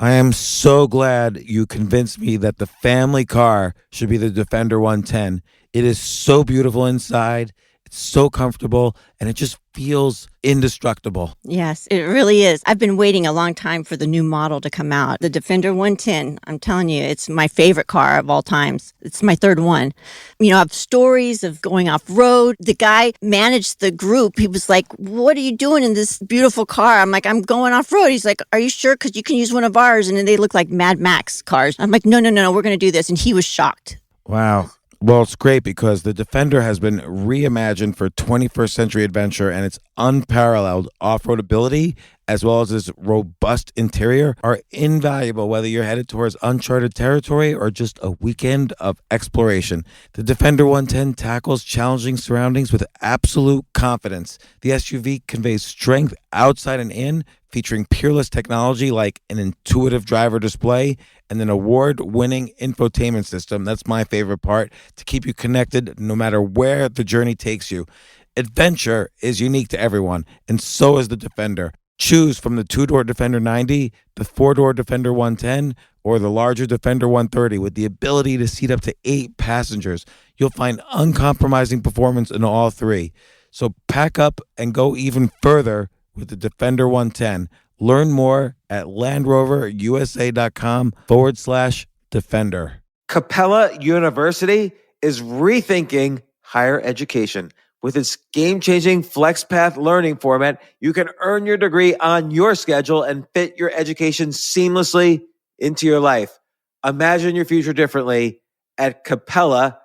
I am so glad you convinced me that the family car should be the Defender 110. It is so beautiful inside, it's so comfortable, and it just feels indestructible. Yes, it really is. I've been waiting a long time for the new model to come out. The Defender 110, I'm telling you, it's my favorite car of all times. It's my third one. You know, I have stories of going off-road. The guy managed the group. He was like, what are you doing in this beautiful car? I'm like, I'm going off-road. He's like, are you sure? Because you can use one of ours. And then they look like Mad Max cars. I'm like, no, we're going to do this. And he was shocked. Wow. Well, it's great because the Defender has been reimagined for 21st century adventure, and its unparalleled off-road ability, as well as its robust interior, are invaluable whether you're headed towards uncharted territory or just a weekend of exploration. The Defender 110 tackles challenging surroundings with absolute confidence. The SUV conveys strength outside and in, featuring peerless technology like an intuitive driver display and an award-winning infotainment system. That's my favorite part, to keep you connected no matter where the journey takes you. Adventure is unique to everyone, and so is the Defender. Choose from the two-door Defender 90, the four-door Defender 110, or the larger Defender 130 with the ability to seat up to 8 passengers. You'll find uncompromising performance in all three. So pack up and go even further with the Defender 110. Learn more at LandRoverUSA.com/Defender. Capella University is rethinking higher education. With its game-changing FlexPath learning format, you can earn your degree on your schedule and fit your education seamlessly into your life. Imagine your future differently at capella.edu.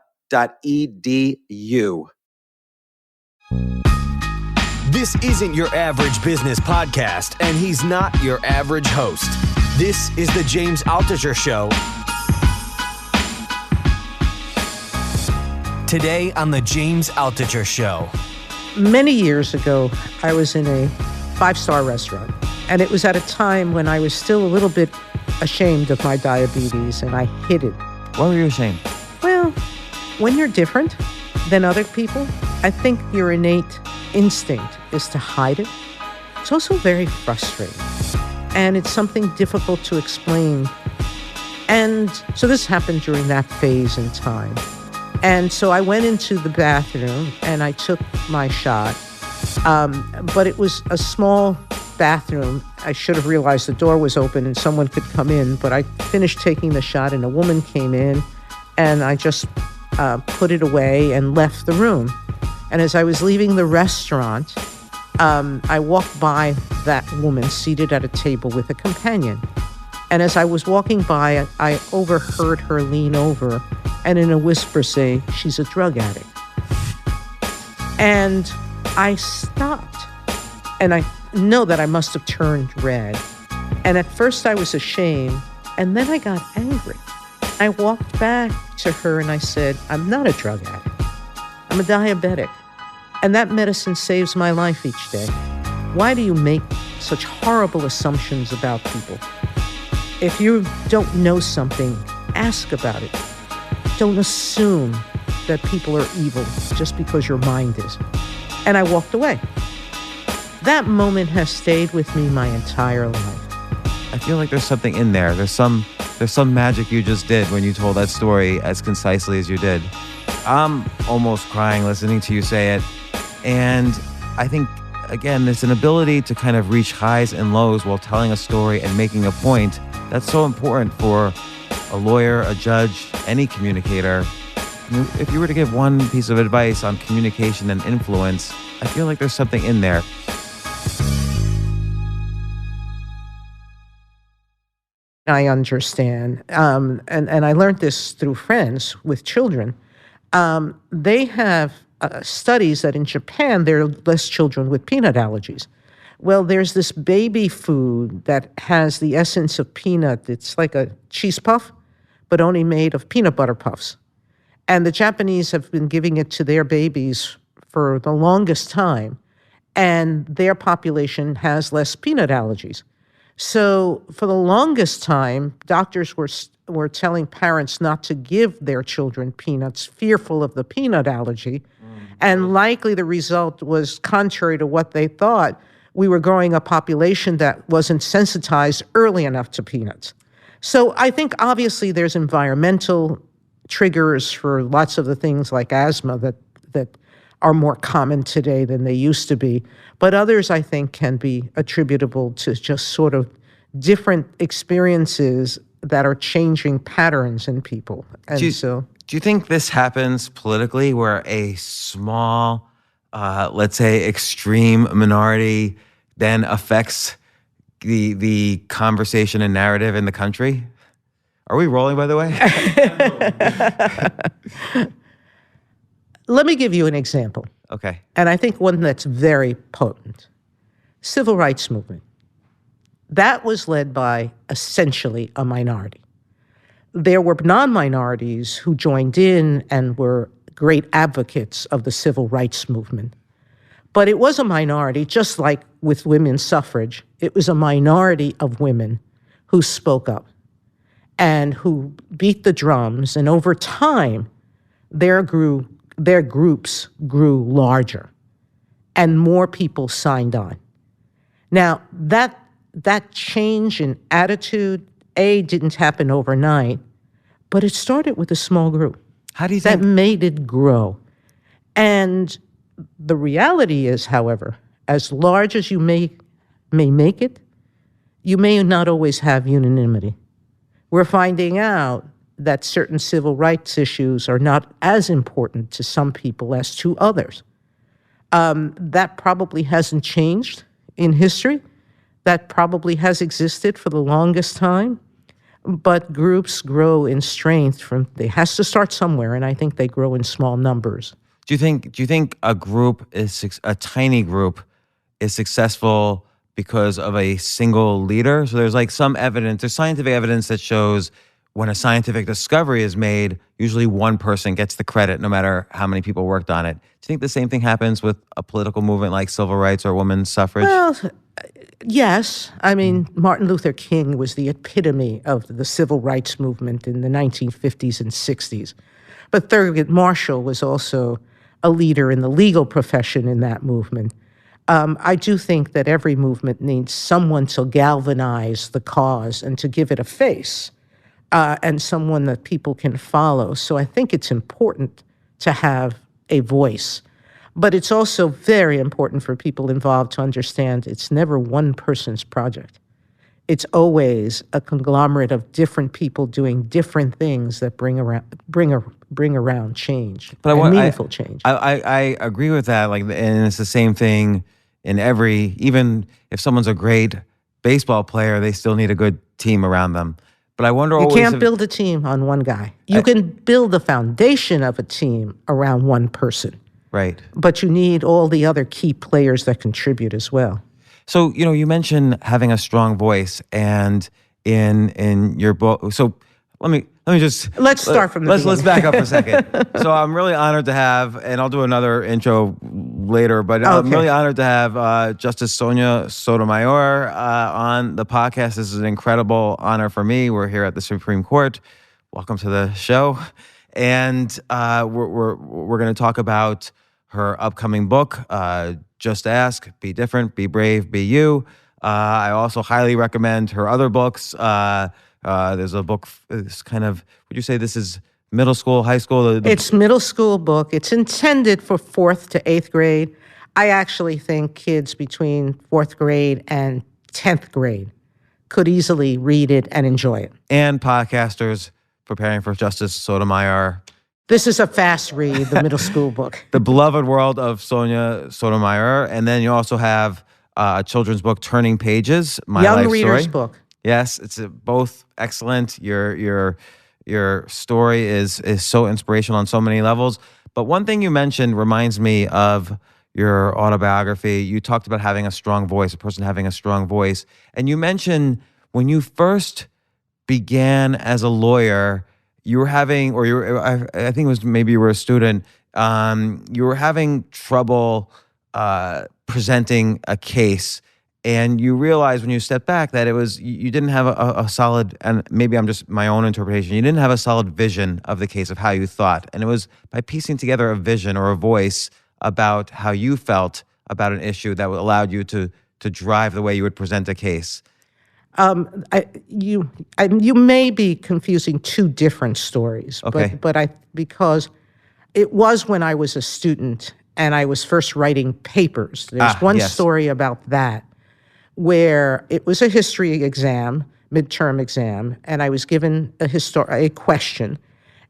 This isn't your average business podcast, and he's not your average host. This is the James Altucher Show. Today on the James Altucher Show. Many years ago, I was in a 5-star restaurant, and it was at a time when I was still a little bit ashamed of my diabetes, and I hid it. Why were you ashamed? Well, when you're different than other people, I think your innate instinct is to hide it. It's also very frustrating, and it's something difficult to explain. And so this happened during that phase in time. And so I went into the bathroom and I took my shot, but it was a small bathroom. I should have realized the door was open and someone could come in, but I finished taking the shot and a woman came in, and I just put it away and left the room. And as I was leaving the restaurant, I walked by that woman seated at a table with a companion. And as I was walking by, I overheard her lean over and in a whisper say, "She's a drug addict." And I stopped. And I know that I must have turned red. And at first I was ashamed, and then I got angry. I walked back to her and I said, "I'm not a drug addict. I'm a diabetic. And that medicine saves my life each day. Why do you make such horrible assumptions about people? If you don't know something, ask about it. Don't assume that people are evil just because your mind is." And I walked away. That moment has stayed with me my entire life. I feel like there's something in there. There's some magic you just did when you told that story as concisely as you did. I'm almost crying listening to you say it. And I think, again, there's an ability to kind of reach highs and lows while telling a story and making a point. That's so important for a lawyer, a judge, any communicator. I mean, if you were to give one piece of advice on communication and influence, I feel like there's something in there. I understand. And I learned this through friends with children. They have studies that in Japan, there are less children with peanut allergies. Well, there's this baby food that has the essence of peanut. It's like a cheese puff, but only made of peanut butter puffs. And the Japanese have been giving it to their babies for the longest time, and their population has less peanut allergies. So for the longest time, doctors were telling parents not to give their children peanuts, fearful of the peanut allergy. And likely the result was contrary to what they thought. we were growing a population that wasn't sensitized early enough to peanuts. So I think obviously there's environmental triggers for lots of the things like asthma that are more common today than they used to be. But others, I think, can be attributable to just sort of different experiences that are changing patterns in people. And Do you think this happens politically where a small, let's say, extreme minority then affects the conversation and narrative in the country? Are we rolling, by the way? Let me give you an example. Okay. And I think one that's very potent. Civil rights movement. That was led by essentially a minority. There were non-minorities who joined in and were great advocates of the civil rights movement. But it was a minority, just like with women's suffrage. It was a minority of women who spoke up and who beat the drums. And over time, their groups grew larger and more people signed on. Now, that change in attitude, didn't happen overnight, but it started with a small group. How do you think that made it grow? And the reality is, however, as large as you may make it, you may not always have unanimity. We're finding out that certain civil rights issues are not as important to some people as to others. That probably hasn't changed in history. That probably has existed for the longest time. But groups grow in strength they has to start somewhere, and I think they grow in small numbers. Do you think a tiny group is successful because of a single leader? So there's like some evidence, there's scientific evidence that shows when a scientific discovery is made, usually one person gets the credit no matter how many people worked on it. Do you think the same thing happens with a political movement like civil rights or women's suffrage? Well, yes. I mean, Martin Luther King was the epitome of the civil rights movement in the 1950s and 60s. But Thurgood Marshall was also a leader in the legal profession in that movement. I do think that every movement needs someone to galvanize the cause and to give it a face, and someone that people can follow. So I think it's important to have a voice. But it's also very important for people involved to understand it's never one person's project. It's always a conglomerate of different people doing different things that bring around change, meaningful change. I agree with that. And it's the same thing in even if someone's a great baseball player, they still need a good team around them. But I wonder you can't build a team on one guy. You can build the foundation of a team around one person. Right. But you need all the other key players that contribute as well. So, you mentioned having a strong voice, and in your book, so let me just... Let's start from the beginning. Let's back up for a second. So I'm really honored to have, and I'll do another intro later, but I'm really honored to have Justice Sonia Sotomayor on the podcast. This is an incredible honor for me. We're here at the Supreme Court. Welcome to the show. And we're going to talk about her upcoming book, Just Ask, Be Different, Be Brave, Be You. I also highly recommend her other books. There's a book, it's kind of, would you say this is middle school, high school? It's middle school book. It's intended for 4th to 8th grade. I actually think kids between 4th grade and 10th grade could easily read it and enjoy it. And podcasters preparing for Justice Sotomayor. This is a fast read, the middle school book. The Beloved World of Sonia Sotomayor. And then you also have a children's book, Turning Pages, My Young Life reader's Story. book. Yes, it's both excellent. Your story is so inspirational on so many levels. But one thing you mentioned reminds me of your autobiography. You talked about having a strong voice, a person having a strong voice. And you mentioned when you first began as a lawyer, you were having, I think it was maybe you were a student, you were having trouble presenting a case, and you realized when you stepped back that it was, you didn't have a solid, and maybe I'm just my own interpretation, you didn't have a solid vision of the case, of how you thought. And it was by piecing together a vision or a voice about how you felt about an issue that allowed you to to drive the way you would present a case? You may be confusing two different stories, Okay. because it was when I was a student and I was first writing papers. There's one yes. story about that where it was a history exam, midterm exam, and I was given a question,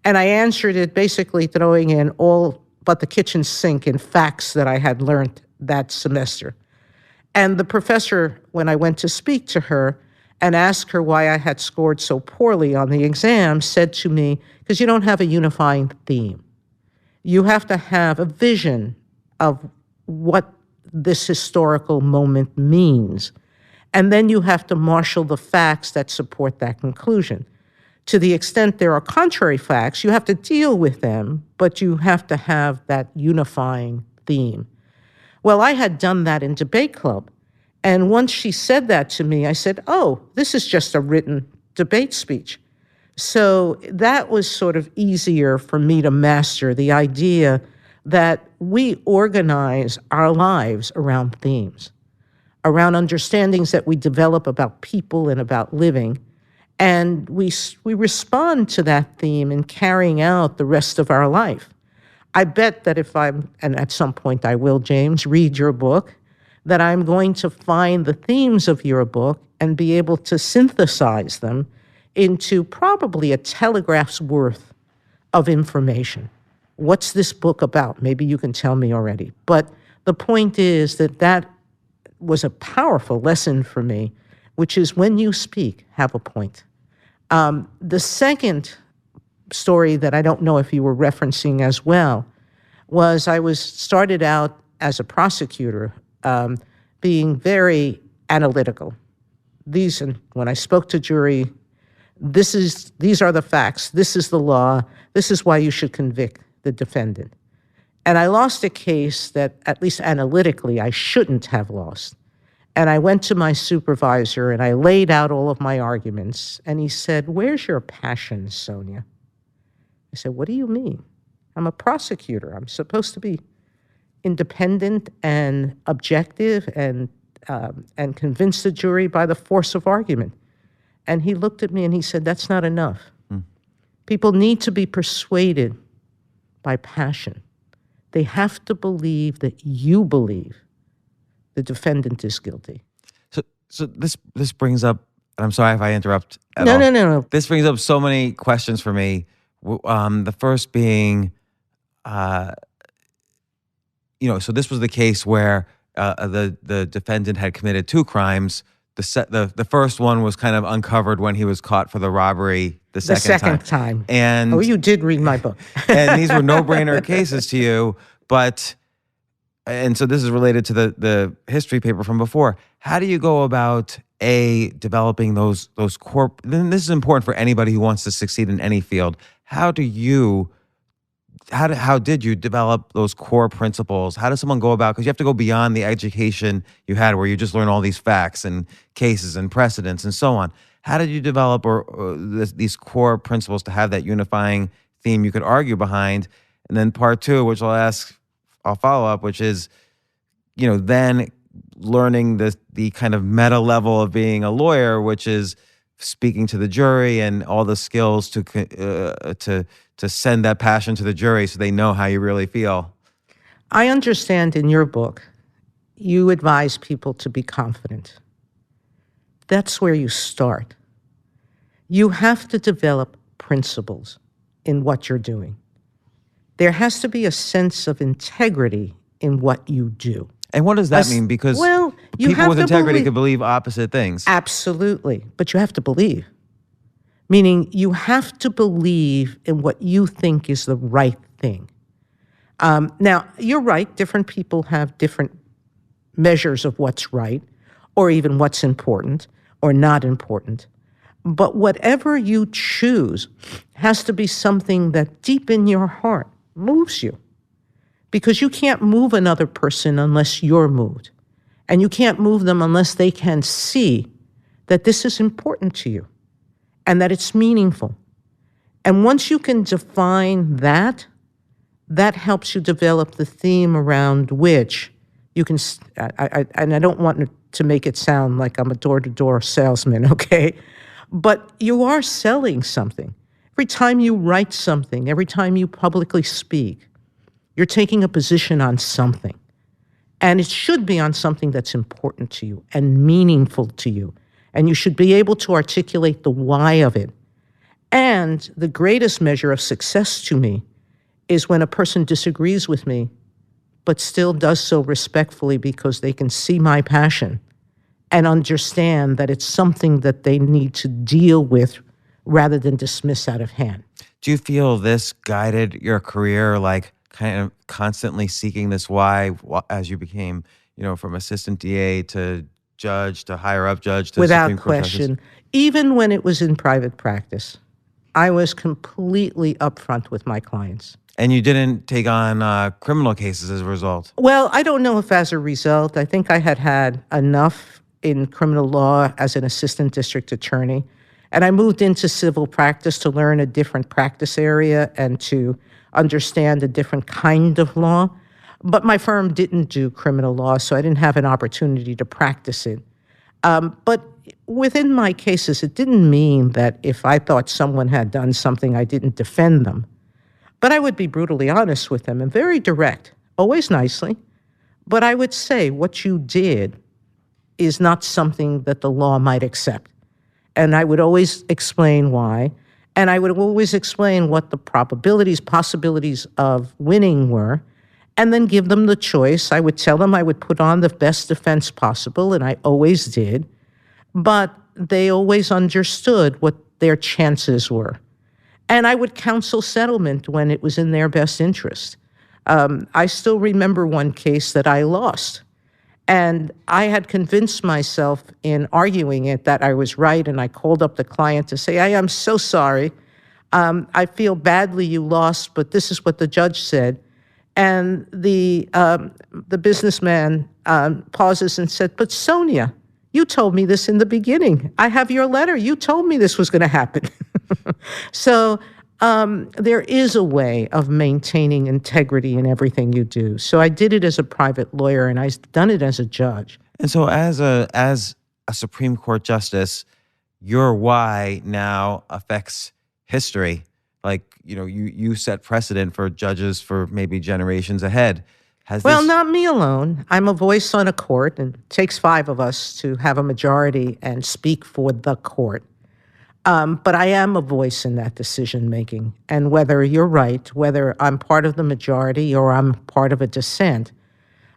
and I answered it basically throwing in all but the kitchen sink in facts that I had learned that semester. And the professor, when I went to speak to her and ask her why I had scored so poorly on the exam, said to me, because you don't have a unifying theme. You have to have a vision of what this historical moment means. And then you have to marshal the facts that support that conclusion. To the extent there are contrary facts, you have to deal with them, but you have to have that unifying theme. Well, I had done that in debate club. And once she said that to me, I said, oh, this is just a written debate speech. So that was sort of easier for me to master, the idea that we organize our lives around themes, around understandings that we develop about people and about living. And we respond to that theme in carrying out the rest of our life. I bet that and at some point I will, James, read your book, that I'm going to find the themes of your book and be able to synthesize them into probably a telegraph's worth of information. What's this book about? Maybe you can tell me already. But the point is that was a powerful lesson for me, which is when you speak, have a point. The second story that I don't know if you were referencing as well was I started out as a prosecutor, being very analytical. When I spoke to jury, these are the facts, this is the law, this is why you should convict the defendant. And I lost a case that, at least analytically, I shouldn't have lost. And I went to my supervisor and I laid out all of my arguments, and he said, "Where's your passion, Sonia?" I said, "What do you mean? I'm a prosecutor. I'm supposed to be independent and objective and convince the jury by the force of argument." And he looked at me and he said, "That's not enough. People need to be persuaded by passion. They have to believe that you believe the defendant is guilty." So this brings up, and I'm sorry if I interrupt at all. No. This brings up so many questions for me. The first being, so this was the case where the defendant had committed two crimes. The first one was kind of uncovered when he was caught for the robbery the second time. And you did read my book. and these were no-brainer cases to you, and so this is related to the history paper from before. How do you go about developing those core? Then this is important for anybody who wants to succeed in any field. How did you develop those core principles? How does someone go about? Because you have to go beyond the education you had, where you just learn all these facts and cases and precedents and so on. How did you develop these core principles to have that unifying theme you could argue behind? And then part two, which I'll follow up, which is, then learning the kind of meta level of being a lawyer, which is speaking to the jury and all the skills to send that passion to the jury so they know how you really feel. I understand in your book, you advise people to be confident. That's where you start. You have to develop principles in what you're doing. There has to be a sense of integrity in what you do. And what does that mean? Because people with integrity could believe opposite things. Absolutely. But you have to believe. Meaning you have to believe in what you think is the right thing. Now, you're right. Different people have different measures of what's right, or even what's important or not important. But whatever you choose has to be something that deep in your heart moves you. Because you can't move another person unless you're moved. And you can't move them unless they can see that this is important to you and that it's meaningful. And once you can define that helps you develop the theme around which you can, and I don't want to make it sound like I'm a door-to-door salesman, okay? But you are selling something. Every time you write something, every time you publicly speak, you're taking a position on something. And it should be on something that's important to you and meaningful to you. And you should be able to articulate the why of it. And the greatest measure of success to me is when a person disagrees with me, but still does so respectfully because they can see my passion and understand that it's something that they need to deal with rather than dismiss out of hand. Do you feel this guided your career, like kind of constantly seeking this why as you became, from assistant DA to judge to higher up judge to Without Supreme Court justice? question. Even when it was in private practice, I was completely upfront with my clients. And you didn't take on criminal cases as a result? Well, I don't know if as a result. I think I had enough in criminal law as an assistant district attorney. And I moved into civil practice to learn a different practice area and to understand a different kind of law. But my firm didn't do criminal law, so I didn't have an opportunity to practice it. But within my cases, it didn't mean that if I thought someone had done something, I didn't defend them. But I would be brutally honest with them and very direct, always nicely. But I would say what you did is not something that the law might accept. And I would always explain why. And I would always explain what the possibilities of winning were, and then give them the choice. I would tell them I would put on the best defense possible, and I always did. But they always understood what their chances were. And I would counsel settlement when it was in their best interest. I still remember one case that I lost. And I had convinced myself in arguing it that I was right, and I called up the client to say, I am so sorry. I feel badly you lost, but this is what the judge said. And the businessman pauses and said, but Sonia, you told me this in the beginning. I have your letter. You told me this was going to happen. So there is a way of maintaining integrity in everything you do. So I did it as a private lawyer, and I've done it as a judge. And so as a Supreme Court justice, your why now affects history. Like, you set precedent for judges for maybe generations ahead. Not me alone. I'm a voice on a court, and it takes 5 of us to have a majority and speak for the court. But I am a voice in that decision-making. And whether you're right, whether I'm part of the majority or I'm part of a dissent,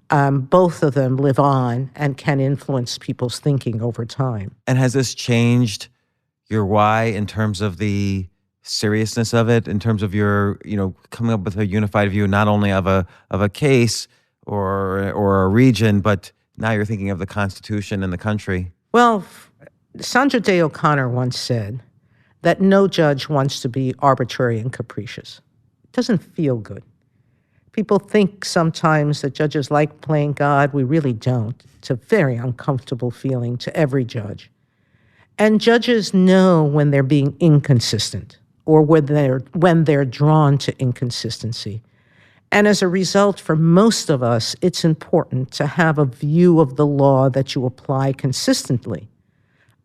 both of them live on and can influence people's thinking over time. And has this changed your why in terms of the seriousness of it, in terms of your, coming up with a unified view, not only of a case or a region, but now you're thinking of the Constitution and the country? Well, Sandra Day O'Connor once said that no judge wants to be arbitrary and capricious. It doesn't feel good. People think sometimes that judges like playing God. We really don't. It's a very uncomfortable feeling to every judge. And judges know when they're being inconsistent or when they're drawn to inconsistency. And as a result, for most of us, it's important to have a view of the law that you apply consistently.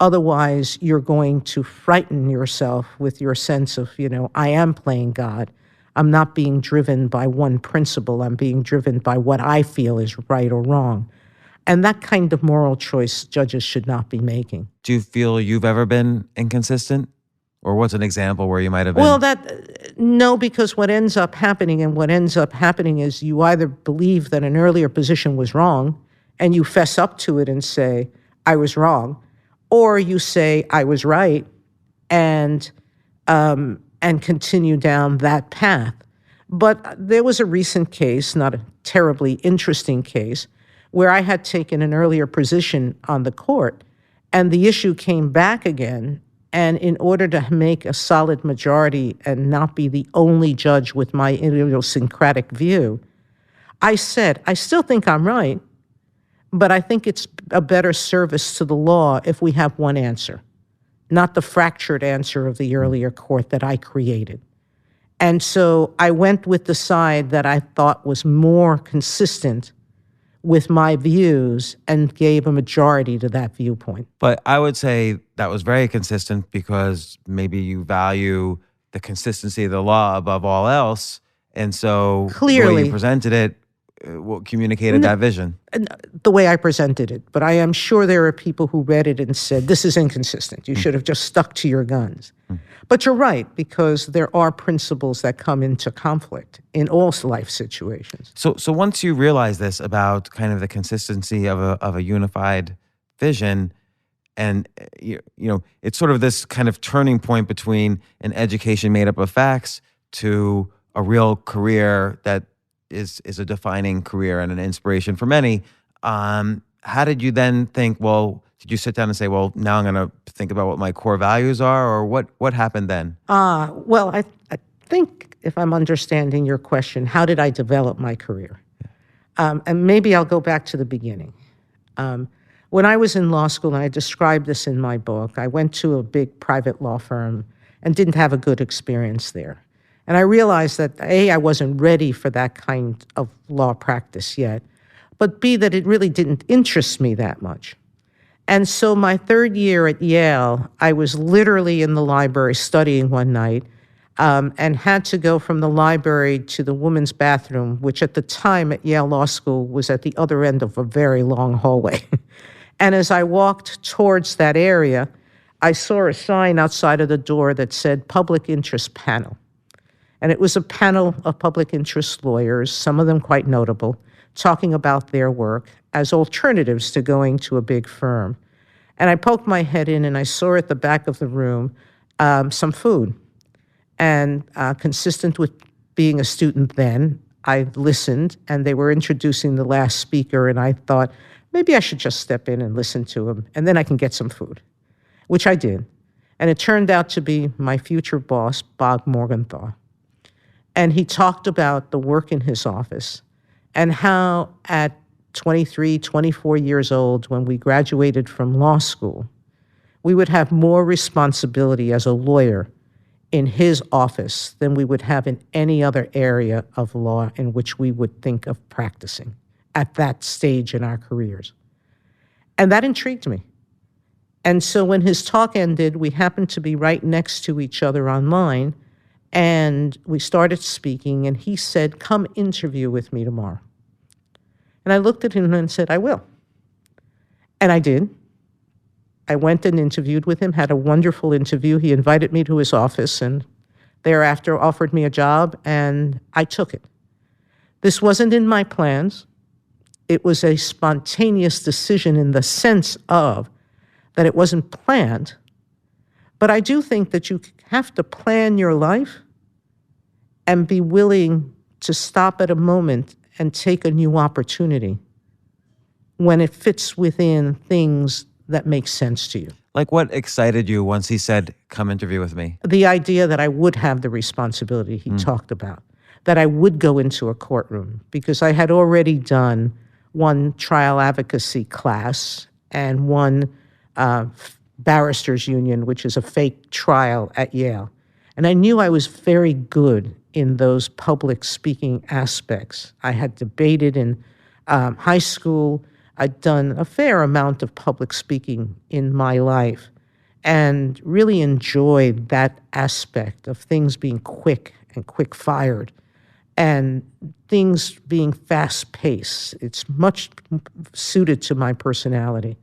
Otherwise, you're going to frighten yourself with your sense of, I am playing God. I'm not being driven by one principle. I'm being driven by what I feel is right or wrong. And that kind of moral choice judges should not be making. Do you feel you've ever been inconsistent? Or what's an example where you might have been? Well, no, because what ends up happening is you either believe that an earlier position was wrong and you fess up to it and say, I was wrong, or you say, I was right, and continue down that path. But there was a recent case, not a terribly interesting case, where I had taken an earlier position on the court, and the issue came back again. And in order to make a solid majority and not be the only judge with my idiosyncratic view, I said, I still think I'm right, but I think it's a better service to the law if we have one answer, not the fractured answer of the earlier court that I created. And so I went with the side that I thought was more consistent with my views and gave a majority to that viewpoint. But I would say that was very consistent because maybe you value the consistency of the law above all else. And so the way Clearly. you presented it communicated that vision. The way I presented it. But I am sure there are people who read it and said, this is inconsistent. You should have just stuck to your guns. But you're right, because there are principles that come into conflict in all life situations. So once you realize this about kind of the consistency of a unified vision, and you know, it's sort of this kind of turning point between an education made up of facts to a real career that is a defining career and an inspiration for many. How did you then think, well, did you sit down and say, well, now I'm going to think about what my core values are, or what happened then? Well, I think if I'm understanding your question, how did I develop my career? And maybe I'll go back to the beginning. When I was in law school, and I described this in my book, I went to a big private law firm and didn't have a good experience there. And I realized that, A, I wasn't ready for that kind of law practice yet, but B, that it really didn't interest me that much. And so my third year at Yale, I was literally in the library studying one night and had to go from the library to the women's bathroom, which at the time at Yale Law School was at the other end of a very long hallway. And as I walked towards that area, I saw a sign outside of the door that said Public Interest Panel. And it was a panel of public interest lawyers, some of them quite notable, talking about their work as alternatives to going to a big firm. And I poked my head in and I saw at the back of the room some food. And consistent with being a student then, I listened, and they were introducing the last speaker, and I thought, maybe I should just step in and listen to him, and then I can get some food, which I did. And it turned out to be my future boss, Bob Morgenthau. And he talked about the work in his office and how at 23, 24 years old, when we graduated from law school, we would have more responsibility as a lawyer in his office than we would have in any other area of law in which we would think of practicing at that stage in our careers. And that intrigued me. And so when his talk ended, we happened to be right next to each other online, and we started speaking, and he said, come interview with me tomorrow. And I looked at him and said, I will. And I did. I went and interviewed with him, had a wonderful interview. He invited me to his office and thereafter offered me a job, and I took it. This wasn't in my plans. It was a spontaneous decision in the sense of that it wasn't planned. But I do think that you have to plan your life and be willing to stop at a moment and take a new opportunity when it fits within things that make sense to you. Like, what excited you once he said, come interview with me? The idea that I would have the responsibility he talked about, that I would go into a courtroom, because I had already done one trial advocacy class and one barristers union, which is a fake trial at Yale. And I knew I was very good in those public speaking aspects. I had debated in high school. I'd done a fair amount of public speaking in my life and really enjoyed that aspect of things being quick and quick-fired and things being fast-paced. It's much suited to my personality.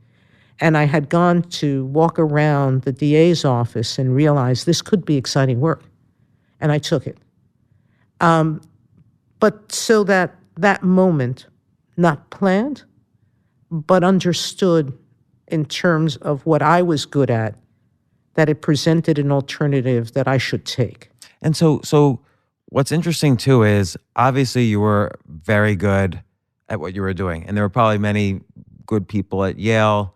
And I had gone to walk around the DA's office and realized this could be exciting work. And I took it. But so that moment, not planned, but understood in terms of what I was good at, that it presented an alternative that I should take. And so what's interesting too is obviously you were very good at what you were doing. And there were probably many good people at Yale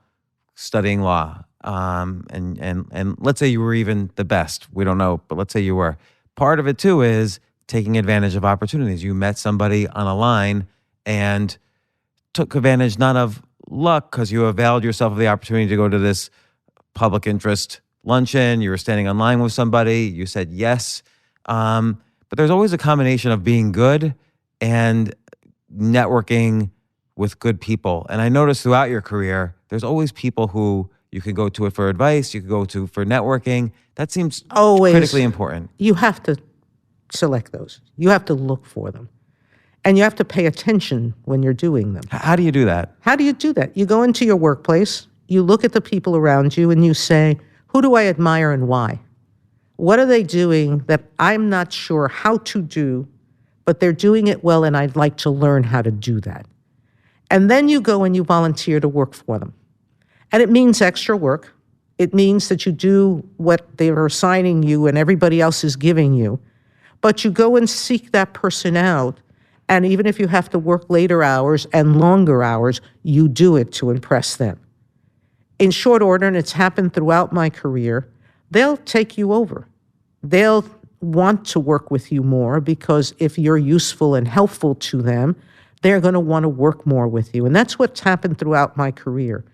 studying law. And let's say you were even the best. We don't know, but let's say you were. Part of it too is taking advantage of opportunities. You met somebody on a line and took advantage not of luck because you availed yourself of the opportunity to go to this public interest luncheon. You were standing on line with somebody. You said yes. But there's always a combination of being good and networking with good people. And I noticed throughout your career, there's always people who you can go to it for advice, you can go to for networking. That seems Always. critically important. You have to select those. You have to look for them. And you have to pay attention when you're doing them. How do you do that? How do you do that? You go into your workplace, you look at the people around you, and you say, who do I admire and why? What are they doing that I'm not sure how to do, but they're doing it well, and I'd like to learn how to do that? And then you go and you volunteer to work for them. And it means extra work. It means that you do what they are assigning you and everybody else is giving you. But you go and seek that person out. And even if you have to work later hours and longer hours, you do it to impress them. In short order, and it's happened throughout my career, they'll take you over. They'll want to work with you more because if you're useful and helpful to them, they're going to want to work more with you. And that's what's happened throughout my career.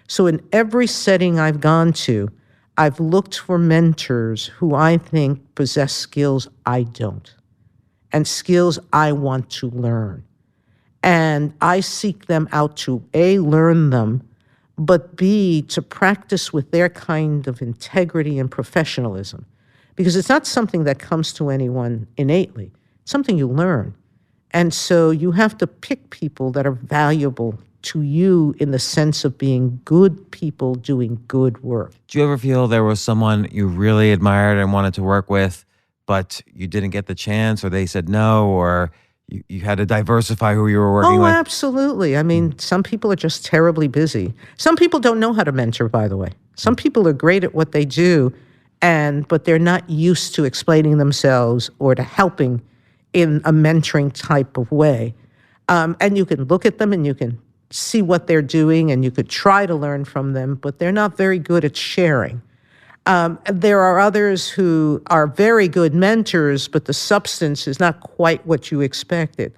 So in every setting I've gone to, I've looked for mentors who I think possess skills I don't, and skills I want to learn. And I seek them out to, A, learn them, but B, to practice with their kind of integrity and professionalism. Because it's not something that comes to anyone innately. It's something you learn. And so you have to pick people that are valuable to you in the sense of being good people doing good work. Do you ever feel there was someone you really admired and wanted to work with, but you didn't get the chance, or they said no, or you had to diversify who you were working with? Oh, absolutely. I mean, some people are just terribly busy. Some people don't know how to mentor, by the way. Some people are great at what they do, but they're not used to explaining themselves or to helping in a mentoring type of way. And you can look at them and you can see what they're doing and you could try to learn from them, but they're not very good at sharing. There are others who are very good mentors, but the substance is not quite what you expected.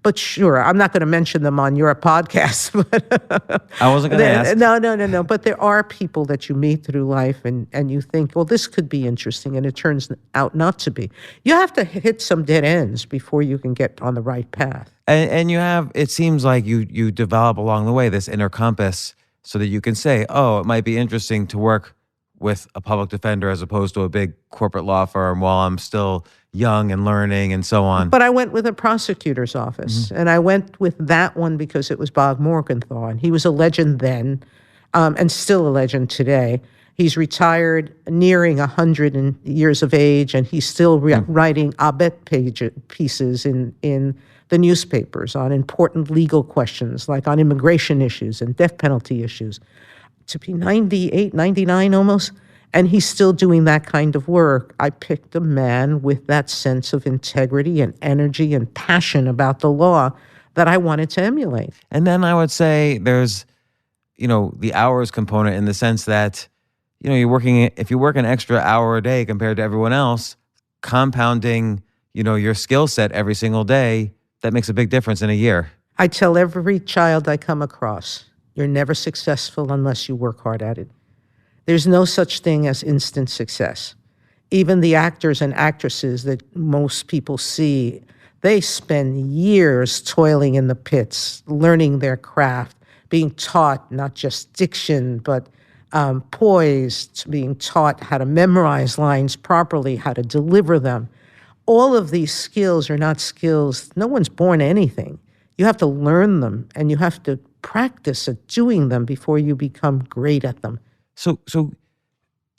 But sure, I'm not going to mention them on your podcast. But I wasn't going to ask. No. But there are people that you meet through life and you think, well, this could be interesting, and it turns out not to be. You have to hit some dead ends before you can get on the right path. And you have, it seems like you develop along the way this inner compass so that you can say, oh, it might be interesting to work with a public defender as opposed to a big corporate law firm while I'm still young and learning and so on. But I went with a prosecutor's office, and I went with that one because it was Bob Morgenthau, and he was a legend then and still a legend today. He's retired, nearing 100 years of age, and he's still writing op-ed pieces in the newspapers on important legal questions, like on immigration issues and death penalty issues. To be 98, 99 almost, and he's still doing that kind of work. I picked a man with that sense of integrity and energy and passion about the law that I wanted to emulate. And then I would say there's, the hours component in the sense that, if you work an extra hour a day compared to everyone else, compounding, your skill set every single day, that makes a big difference in a year. I tell every child I come across, you're never successful unless you work hard at it. There's no such thing as instant success. Even the actors and actresses that most people see, they spend years toiling in the pits, learning their craft, being taught not just diction, but poise, being taught how to memorize lines properly, how to deliver them. All of these skills are not skills. No one's born anything. You have to learn them, and you have to practice at doing them before you become great at them. So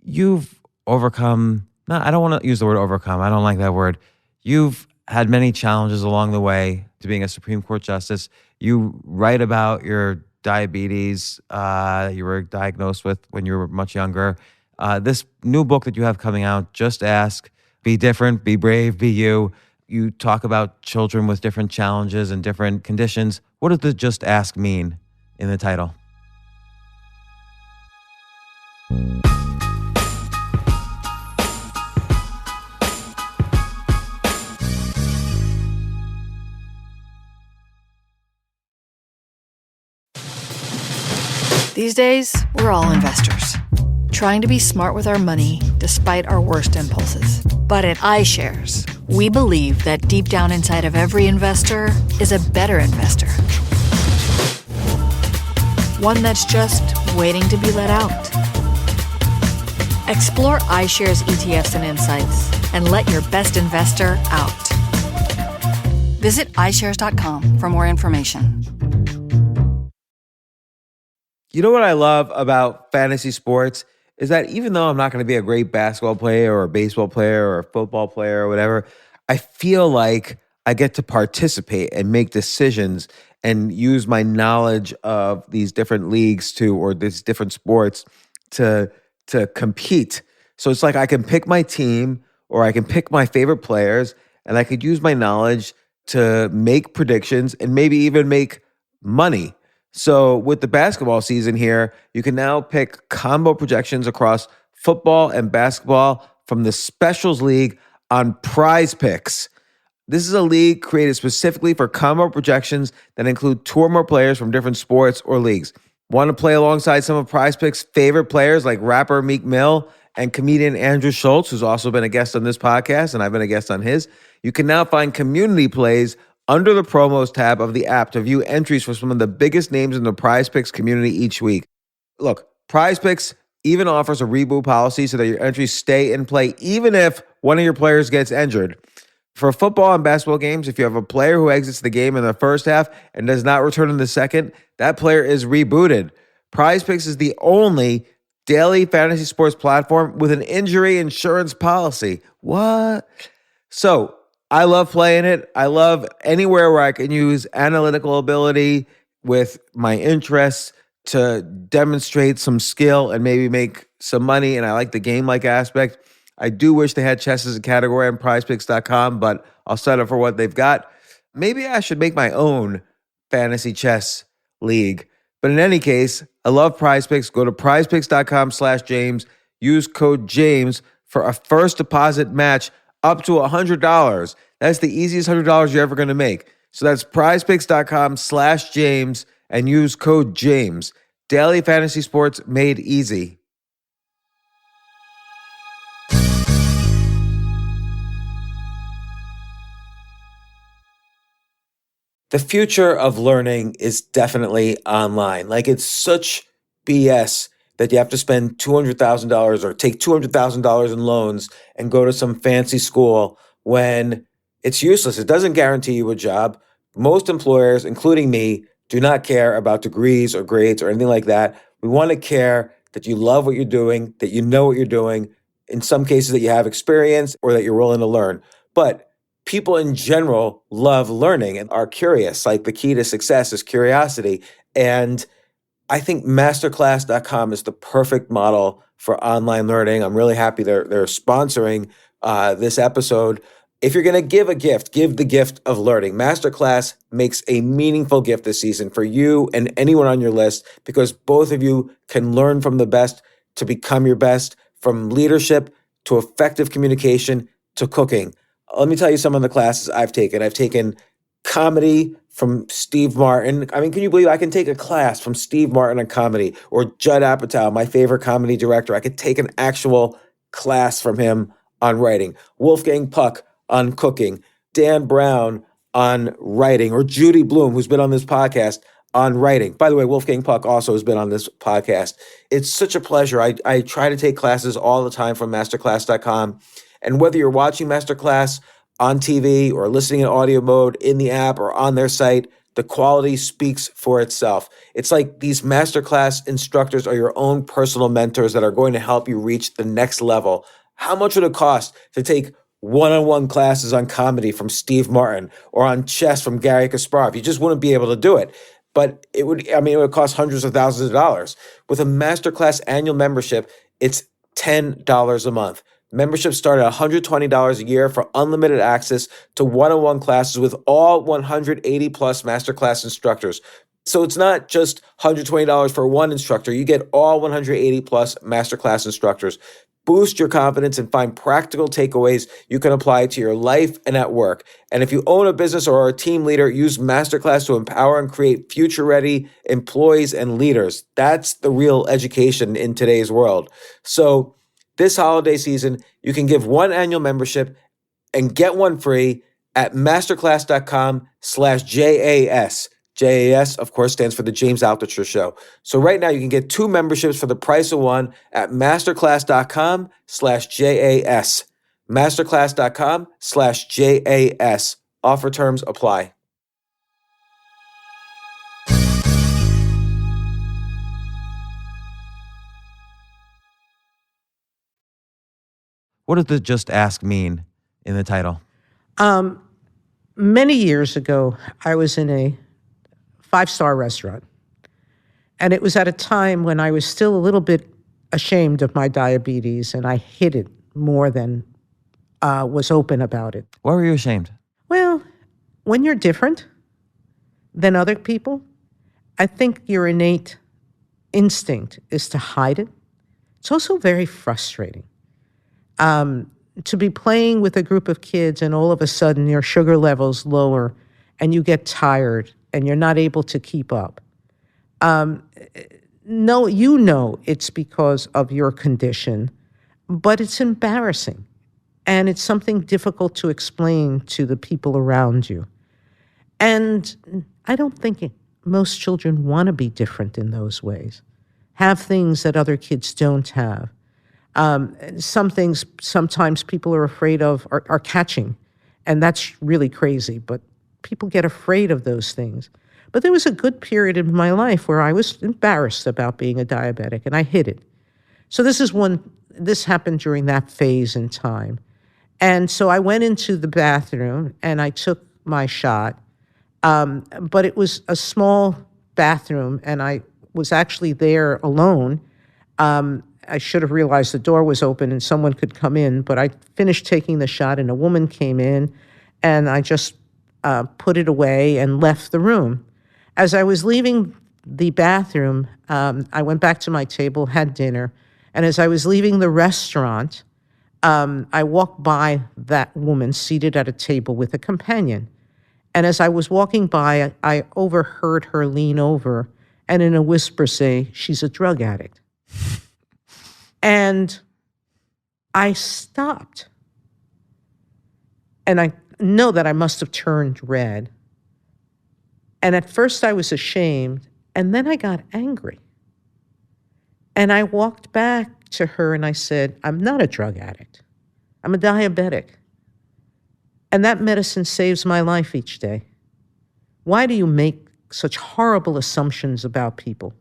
you've overcome, I don't want to use the word overcome. I don't like that word. You've had many challenges along the way to being a Supreme Court justice. You write about your diabetes you were diagnosed with when you were much younger. This new book that you have coming out, Just Ask, Be Different, Be Brave, Be You. You talk about children with different challenges and different conditions. What does the Just Ask mean in the title? These days, we're all investors, trying to be smart with our money despite our worst impulses. But at iShares, we believe that deep down inside of every investor is a better investor. one that's just waiting to be let out. Explore iShares ETFs and insights and let your best investor out. Visit iShares.com for more information. You know what I love about fantasy sports is that even though I'm not going to be a great basketball player or a baseball player or a football player or whatever, I feel like I get to participate and make decisions and use my knowledge of these different leagues or these different sports to compete. So it's like I can pick my team or I can pick my favorite players and I could use my knowledge to make predictions and maybe even make money. So with the basketball season here, you can now pick combo projections across football and basketball from the Specials League on Prize Picks. This is a league created specifically for combo projections that include two or more players from different sports or leagues. Want to play alongside some of Prize Picks' favorite players like rapper Meek Mill and comedian Andrew Schultz, who's also been a guest on this podcast, and I've been a guest on his? You can now find community plays under the promos tab of the app to view entries for some of the biggest names in the Prize Picks community each week. Look, Prize Picks even offers a reboot policy so that your entries stay in play even if one of your players gets injured. For football and basketball games, if you have a player who exits the game in the first half and does not return in the second, that player is rebooted. Prize Picks is the only daily fantasy sports platform with an injury insurance policy. What? So I love playing it. I love anywhere where I can use analytical ability with my interests to demonstrate some skill and maybe make some money. And I like the game-like aspect. I do wish they had chess as a category on prizepicks.com, but I'll settle for what they've got. Maybe I should make my own fantasy chess league. But in any case, I love Prize Picks. Go to prizepicks.com/James. Use code James for a first deposit match up to $100. That's the easiest $100 you're ever going to make. So that's prizepicks.com/James and use code James. Daily fantasy sports made easy. The future of learning is definitely online. Like, it's such BS that you have to spend $200,000 or take $200,000 in loans and go to some fancy school when it's useless. It doesn't guarantee you a job. Most employers, including me, do not care about degrees or grades or anything like that. We want to care that you love what you're doing, that you know what you're doing, in some cases that you have experience or that you're willing to learn. But people in general love learning and are curious. Like, the key to success is curiosity. And I think masterclass.com is the perfect model for online learning. I'm really happy they're sponsoring this episode. If you're going to give a gift, give the gift of learning. Masterclass makes a meaningful gift this season for you and anyone on your list, because both of you can learn from the best to become your best, from leadership to effective communication to cooking. Let me tell you some of the classes I've taken. I've taken comedy from Steve Martin. I mean, can you believe I can take a class from Steve Martin on comedy, or Judd Apatow, my favorite comedy director? I could take an actual class from him on writing. Wolfgang Puck on cooking. Dan Brown on writing, or Judy Bloom, who's been on this podcast, on writing. By the way, Wolfgang Puck also has been on this podcast. It's such a pleasure. I try to take classes all the time from masterclass.com. And whether you're watching Masterclass on TV or listening in audio mode in the app or on their site, the quality speaks for itself. It's like these Masterclass instructors are your own personal mentors that are going to help you reach the next level. How much would it cost to take one-on-one classes on comedy from Steve Martin or on chess from Gary Kasparov? You just wouldn't be able to do it. But it would cost hundreds of thousands of dollars. With a Masterclass annual membership, it's $10 a month. Memberships start at $120 a year for unlimited access to one-on-one classes with all 180 plus Masterclass instructors. So it's not just $120 for one instructor. You get all 180 plus Masterclass instructors. Boost your confidence and find practical takeaways you can apply to your life and at work. And if you own a business or are a team leader, use Masterclass to empower and create future-ready employees and leaders. That's the real education in today's world. So this holiday season, you can give one annual membership and get one free at masterclass.com/JAS. JAS, of course, stands for the James Altucher Show. So right now you can get 2 memberships for the price of one at masterclass.com/JAS. Masterclass.com/JAS. Offer terms apply. What does the just ask mean in the title? Many years ago, I was in a 5-star restaurant. And it was at a time when I was still a little bit ashamed of my diabetes, and I hid it more than was open about it. Why were you ashamed? Well, when you're different than other people, I think your innate instinct is to hide it. It's also very frustrating. To be playing with a group of kids and all of a sudden your sugar level's lower and you get tired and you're not able to keep up. No, you know it's because of your condition, but it's embarrassing. And it's something difficult to explain to the people around you. And I don't think most children want to be different in those ways, have things that other kids don't have. Some things sometimes people are afraid of are catching, and that's really crazy, but people get afraid of those things. But there was a good period in my life where I was embarrassed about being a diabetic, and I hid it. So this happened during that phase in time. And so I went into the bathroom and I took my shot, but it was a small bathroom and I was actually there alone. I should have realized the door was open and someone could come in, but I finished taking the shot and a woman came in and I just put it away and left the room. As I was leaving the bathroom, I went back to my table, had dinner, and as I was leaving the restaurant, I walked by that woman seated at a table with a companion. And as I was walking by, I overheard her lean over and in a whisper say, "She's a drug addict." And I stopped. And I know that I must have turned red. And at first I was ashamed, and then I got angry. And I walked back to her and I said, "I'm not a drug addict. I'm a diabetic. And that medicine saves my life each day. Why do you make such horrible assumptions about people?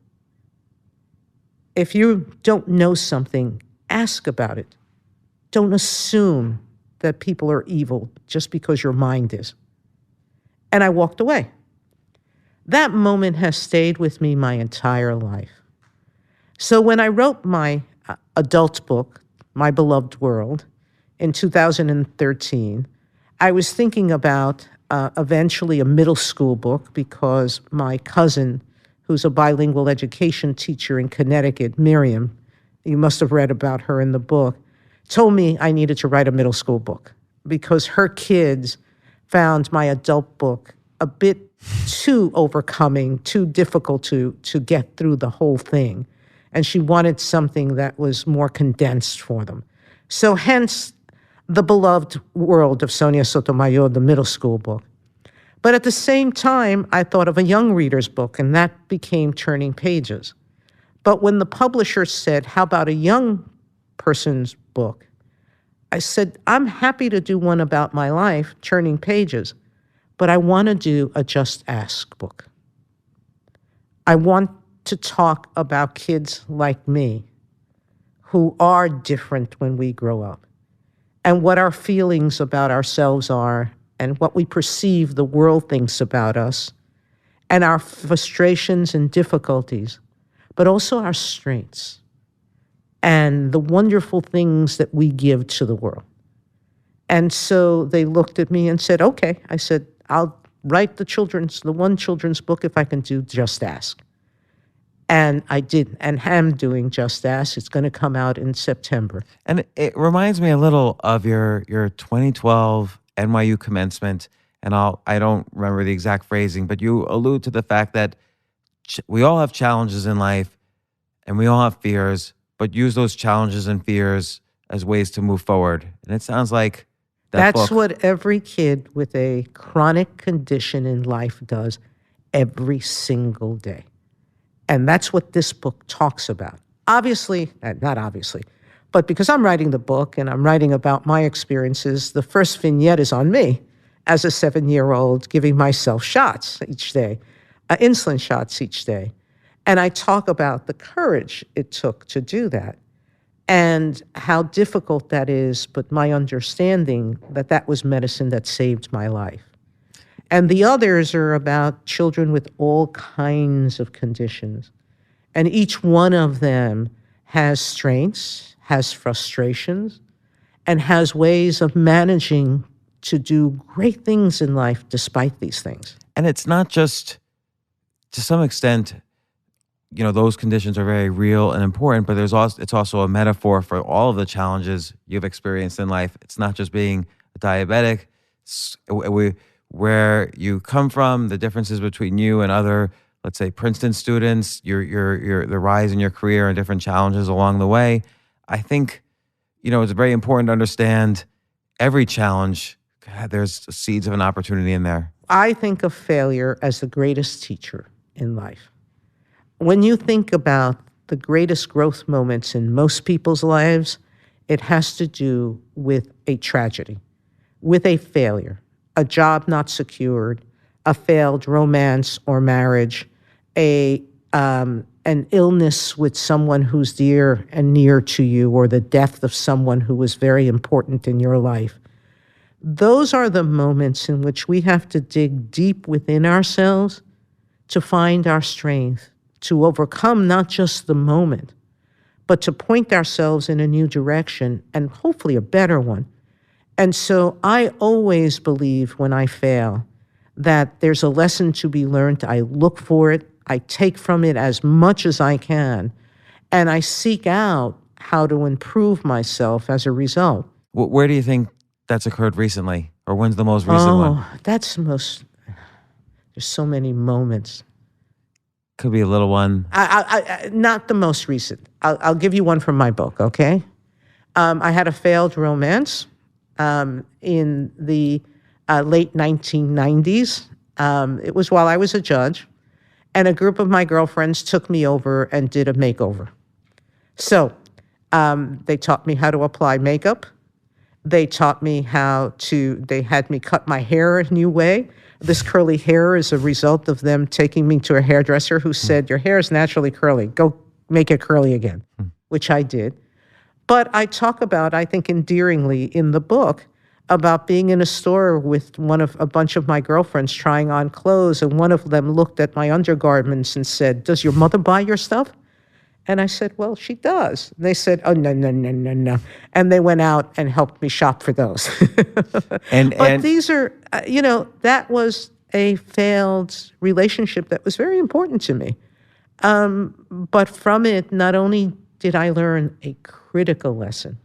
If you don't know something, ask about it. Don't assume that people are evil just because your mind is." And I walked away. That moment has stayed with me my entire life. So when I wrote my adult book, My Beloved World, in 2013, I was thinking about eventually a middle school book because my cousin, who's a bilingual education teacher in Connecticut, Miriam, you must have read about her in the book, told me I needed to write a middle school book because her kids found my adult book a bit too overcoming, too difficult to get through the whole thing. And she wanted something that was more condensed for them. So hence, The Beloved World of Sonia Sotomayor, the middle school book. But at the same time, I thought of a young reader's book, and that became Turning Pages. But when the publisher said, "How about a young person's book?" I said, "I'm happy to do one about my life, Turning Pages, but I want to do a Just Ask book. I want to talk about kids like me who are different when we grow up and what our feelings about ourselves are and what we perceive the world thinks about us and our frustrations and difficulties, but also our strengths and the wonderful things that we give to the world." And so they looked at me and said, "Okay." I said, "I'll write the one children's book if I can do Just Ask." And I did, and am doing Just Ask. It's going to come out in September. And it reminds me a little of your 2012 NYU commencement. And I don't remember the exact phrasing, but you allude to the fact that we all have challenges in life and we all have fears, but use those challenges and fears as ways to move forward. And it sounds like That's what every kid with a chronic condition in life does. every single day. And that's what this book talks about. Obviously, not obviously, but because I'm writing the book and I'm writing about my experiences, the first vignette is on me as a 7-year-old giving myself shots each day, insulin shots each day. And I talk about the courage it took to do that and how difficult that is, but my understanding that that was medicine that saved my life. And the others are about children with all kinds of conditions. And each one of them has strengths, has frustrations, and has ways of managing to do great things in life despite these things. And it's not just, to some extent, those conditions are very real and important, but it's also a metaphor for all of the challenges you've experienced in life. It's not just being a diabetic. Where you come from, the differences between you and other, let's say, Princeton students, your the rise in your career and different challenges along the way. I think, it's very important to understand every challenge. There's seeds of an opportunity in there. I think of failure as the greatest teacher in life. When you think about the greatest growth moments in most people's lives, it has to do with a tragedy, with a failure. A job not secured, a failed romance or marriage, an illness with someone who's dear and near to you, or the death of someone who was very important in your life. Those are the moments in which we have to dig deep within ourselves to find our strength, to overcome not just the moment, but to point ourselves in a new direction and hopefully a better one. And so I always believe when I fail that there's a lesson to be learned. I look for it. I take from it as much as I can. And I seek out how to improve myself as a result. Where do you think that's occurred recently? Or when's the most recent one? There's so many moments. Could be a little one. Not the most recent. I'll give you one from my book, okay? I had a failed romance. In the late 1990s. It was while I was a judge, and a group of my girlfriends took me over and did a makeover. So they taught me how to apply makeup. They taught me they had me cut my hair a new way. This curly hair is a result of them taking me to a hairdresser who said, your hair is naturally curly. Go make it curly again, which I did. But I talk about, I think endearingly in the book, about being in a store with a bunch of my girlfriends trying on clothes, and one of them looked at my undergarments and said, does your mother buy your stuff? And I said, well, she does. And they said, oh, no. And they went out and helped me shop for those. But these are, that was a failed relationship that was very important to me. But from it, not only did I learn a critical lesson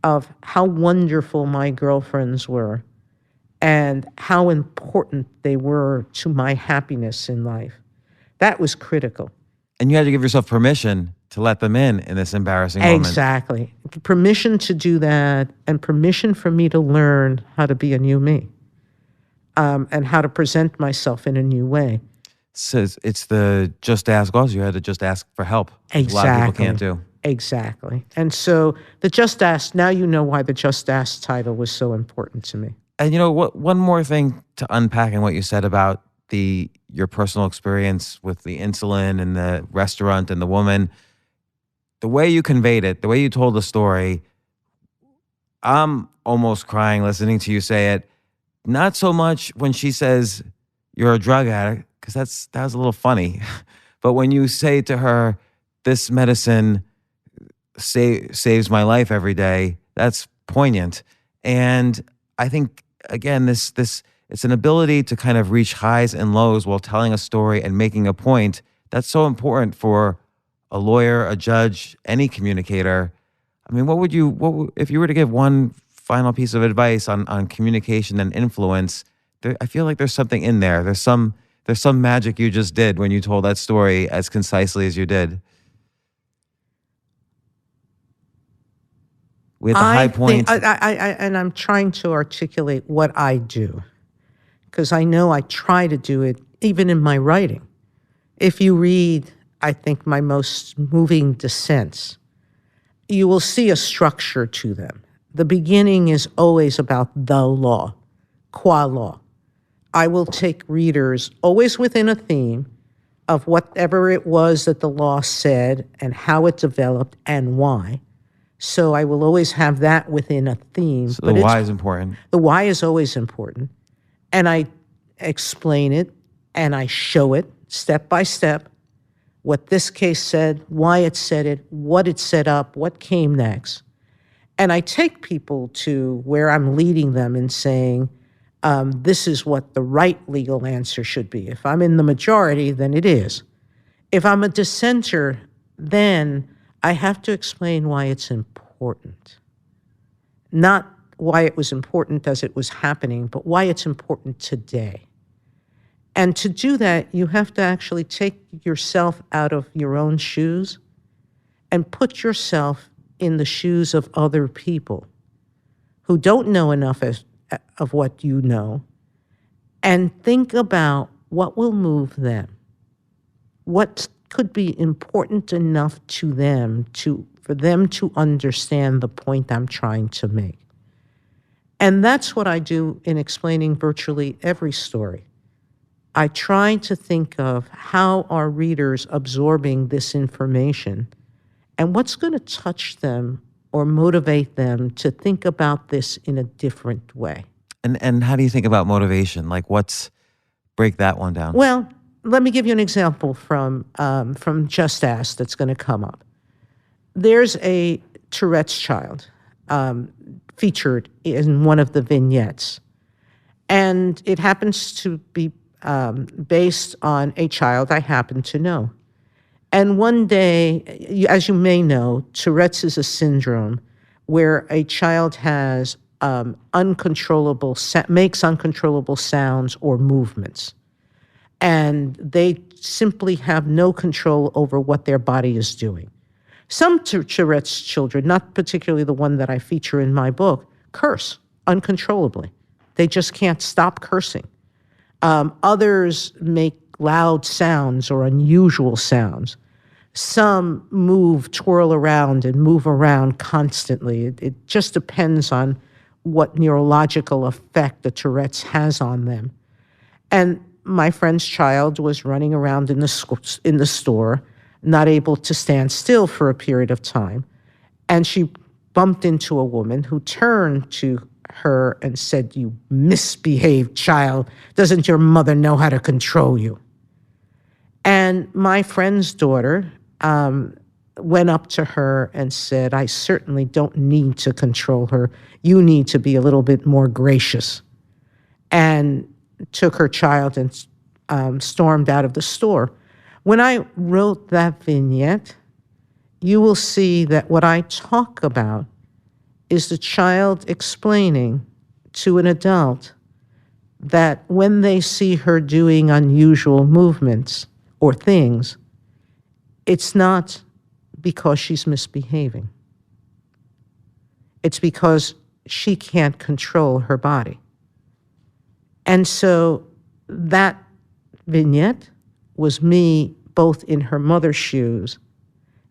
of how wonderful my girlfriends were and how important they were to my happiness in life. That was critical. And you had to give yourself permission to let them in this embarrassing moment. Exactly. Permission to do that, and permission for me to learn how to be a new me, and how to present myself in a new way. So it's the just ask also. You had to just ask for help. Exactly. A lot of people can't do. Exactly. And so the just ask, now you know why the just ask title was so important to me. And one more thing to unpack in what you said about your personal experience with the insulin and the restaurant and the woman. The way you conveyed it, the way you told the story, I'm almost crying listening to you say it. Not so much when she says you're a drug addict, because that was a little funny. But when you say to her, this medicine saves my life every day, that's poignant. And I think, again, it's an ability to kind of reach highs and lows while telling a story and making a point. That's so important for a lawyer, a judge, any communicator. I mean, if you were to give one final piece of advice on communication and influence, I feel like there's something in there. There's some magic you just did when you told that story as concisely as you did. We had the high point. And I'm trying to articulate what I do, because I know I try to do it even in my writing. If you read, I think, my most moving dissents, you will see a structure to them. The beginning is always about the law, qua law. I will take readers always within a theme of whatever it was that the law said and how it developed and why. So I will always have that within a theme. So the why is important. The why is always important. And I explain it and I show it step by step, what this case said, why it said it, what it set up, what came next. And I take people to where I'm leading them in saying, this is what the right legal answer should be. If I'm in the majority, then it is. If I'm a dissenter, then I have to explain why it's important. Not why it was important as it was happening, but why it's important today. And to do that, you have to actually take yourself out of your own shoes and put yourself in the shoes of other people who don't know enough of what you know, and think about what will move them, what could be important enough to them for them to understand the point I'm trying to make. And that's what I do in explaining virtually every story. I try to think of how are readers absorbing this information and what's going to touch them or motivate them to think about this in a different way. And how do you think about motivation? Like, break that one down? Well, let me give you an example from Just Ask that's going to come up. There's a Tourette's child featured in one of the vignettes, and it happens to be based on a child I happen to know. And one day, as you may know, Tourette's is a syndrome where a child has makes uncontrollable sounds or movements. And they simply have no control over what their body is doing. Some Tourette's children, not particularly the one that I feature in my book, curse uncontrollably. They just can't stop cursing. Others make loud sounds or unusual sounds. Some twirl around and move around constantly. It just depends on what neurological effect the Tourette's has on them. And my friend's child was running around in the store, not able to stand still for a period of time. And she bumped into a woman who turned to her and said, "You misbehaved child. Doesn't your mother know how to control you?" And my friend's daughter went up to her and said, "I certainly don't need to control her. You need to be a little bit more gracious." And took her child and stormed out of the store. When I wrote that vignette, you will see that what I talk about is the child explaining to an adult that when they see her doing unusual movements or things, it's not because she's misbehaving. It's because she can't control her body. And so that vignette was me both in her mother's shoes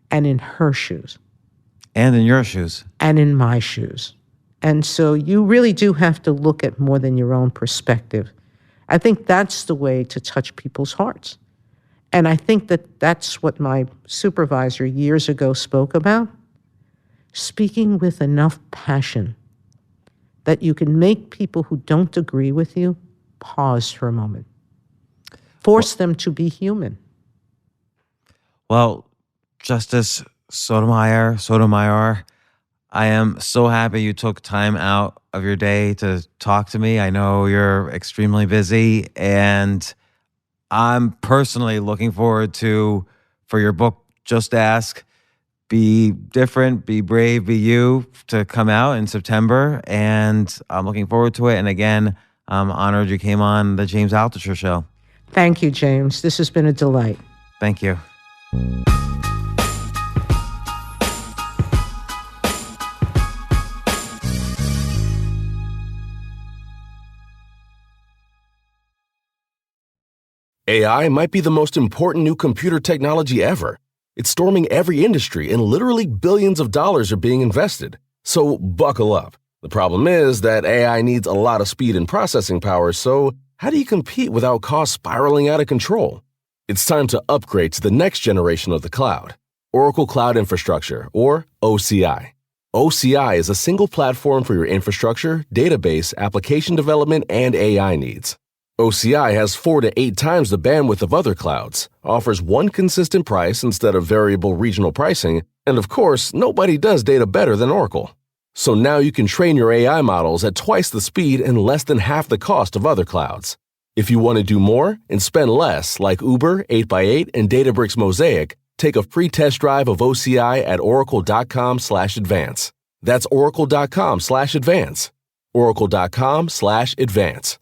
and in her shoes. And in your shoes. And in my shoes. And so you really do have to look at more than your own perspective. I think that's the way to touch people's hearts. And I think that that's what my supervisor years ago spoke about. Speaking with enough passion that you can make people who don't agree with you pause for a moment. Force them to be human. Well, Justice Sotomayor, I am so happy you took time out of your day to talk to me. I know you're extremely busy, and I'm personally looking forward for your book, Just Ask, Be Different, Be Brave, Be You, to come out in September, and I'm looking forward to it. And again, I'm honored you came on the James Altucher Show. Thank you, James. This has been a delight. Thank you. AI might be the most important new computer technology ever. It's storming every industry and literally billions of dollars are being invested. So buckle up. The problem is that AI needs a lot of speed and processing power, so how do you compete without costs spiraling out of control? It's time to upgrade to the next generation of the cloud, Oracle Cloud Infrastructure, or OCI. OCI is a single platform for your infrastructure, database, application development, and AI needs. OCI has 4 to 8 times the bandwidth of other clouds, offers one consistent price instead of variable regional pricing, and of course, nobody does data better than Oracle. So now you can train your AI models at twice the speed and less than half the cost of other clouds. If you want to do more and spend less, like Uber, 8x8, and Databricks Mosaic, take a free test drive of OCI at oracle.com/advance. That's oracle.com/advance. oracle.com/advance.